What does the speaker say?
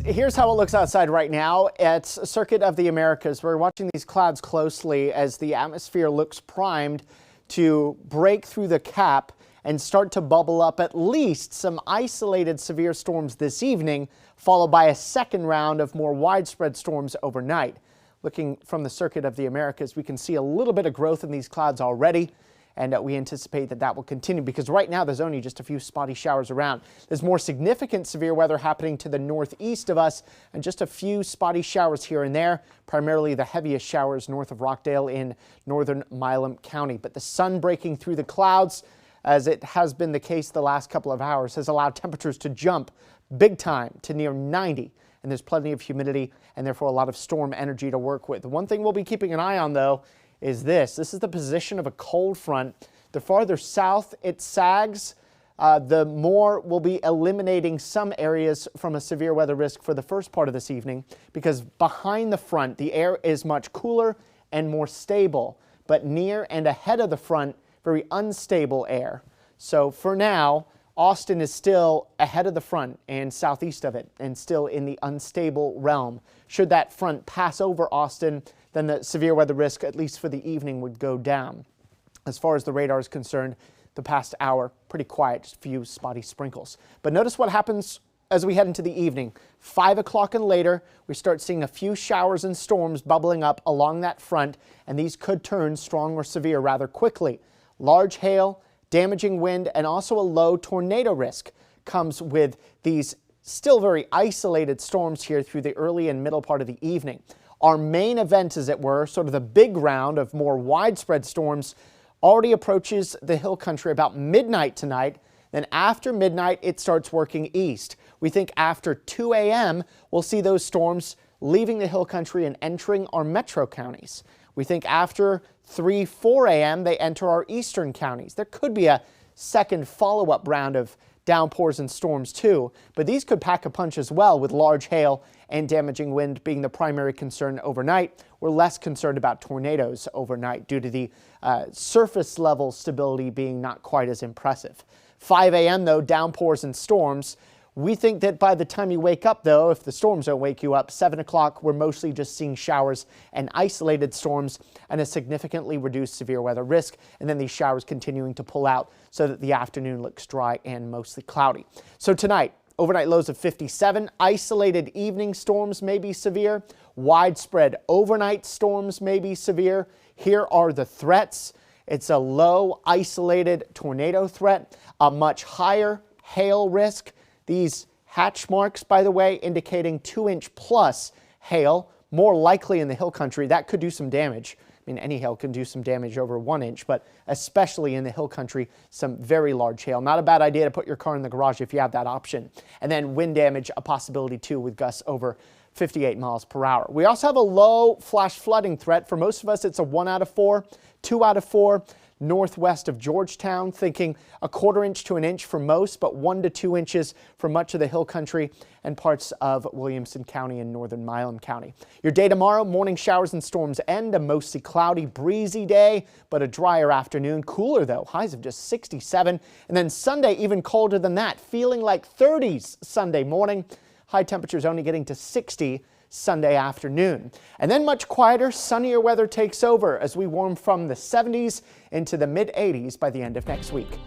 here's how it looks outside right now. It's a Circuit of the Americas. We're watching these clouds closely as the atmosphere looks primed to break through the cap and start to bubble up at least some isolated severe storms this evening, followed by a second round of more widespread storms overnight. Looking from the Circuit of the Americas, we can see a little bit of growth in these clouds already. And we anticipate that will continue because right now there's only just a few spotty showers around. There's more significant severe weather happening to the northeast of us and just a few spotty showers here and there, primarily the heaviest showers north of Rockdale in northern Milam County. But the sun breaking through the clouds, as it has been the case the last couple of hours, has allowed temperatures to jump big time to near 90. And there's plenty of humidity and therefore a lot of storm energy to work with. The one thing we'll be keeping an eye on, though, is this. This is the position of a cold front. The farther south it sags, the more we'll be eliminating some areas from a severe weather risk for the first part of this evening, because behind the front, the air is much cooler and more stable, but near and ahead of the front, very unstable air. So for now, Austin is still ahead of the front and southeast of it and still in the unstable realm. Should that front pass over Austin, then the severe weather risk, at least for the evening, would go down. As far as the radar is concerned, the past hour, pretty quiet, just a few spotty sprinkles. But notice what happens as we head into the evening. 5 o'clock and later, we start seeing a few showers and storms bubbling up along that front, and these could turn strong or severe rather quickly. Large hail, damaging wind, and also a low tornado risk comes with these still very isolated storms here through the early and middle part of the evening. Our main event, as it were, sort of the big round of more widespread storms, already approaches the hill country about midnight tonight. Then after midnight, it starts working east. We think after 2 a.m., we'll see those storms leaving the hill country and entering our metro counties. We think after 3, 4 a.m., they enter our eastern counties. There could be a second follow-up round of downpours and storms too, but these could pack a punch as well, with large hail and damaging wind being the primary concern overnight. We're less concerned about tornadoes overnight due to the surface level stability being not quite as impressive. 5 a.m. though, downpours and storms. We think that by the time you wake up, though, if the storms don't wake you up, 7 o'clock, we're mostly just seeing showers and isolated storms and a significantly reduced severe weather risk. And then these showers continuing to pull out so that the afternoon looks dry and mostly cloudy. So tonight, overnight lows of 57. Isolated evening storms may be severe. Widespread overnight storms may be severe. Here are the threats. It's a low isolated tornado threat, a much higher hail risk. These hatch marks, by the way, indicating 2-inch plus hail, more likely in the hill country. That could do some damage. I mean, any hail can do some damage over 1 inch, but especially in the hill country, some very large hail. Not a bad idea to put your car in the garage if you have that option. And then wind damage, a possibility too, with gusts over 58 miles per hour. We also have a low flash flooding threat. For most of us, it's a 1 out of 4, 2 out of 4. Northwest of Georgetown, thinking a 1/4 inch to 1 inch for most, but 1 to 2 inches for much of the hill country and parts of Williamson County and northern Milam County. Your day tomorrow, morning showers and storms end, a mostly cloudy, breezy day, but a drier afternoon. Cooler though, highs of just 67. And then Sunday, even colder than that, feeling like 30s Sunday morning. High temperatures only getting to 60 Sunday afternoon. And then much quieter, sunnier weather takes over as we warm from the 70s into the mid 80s by the end of next week.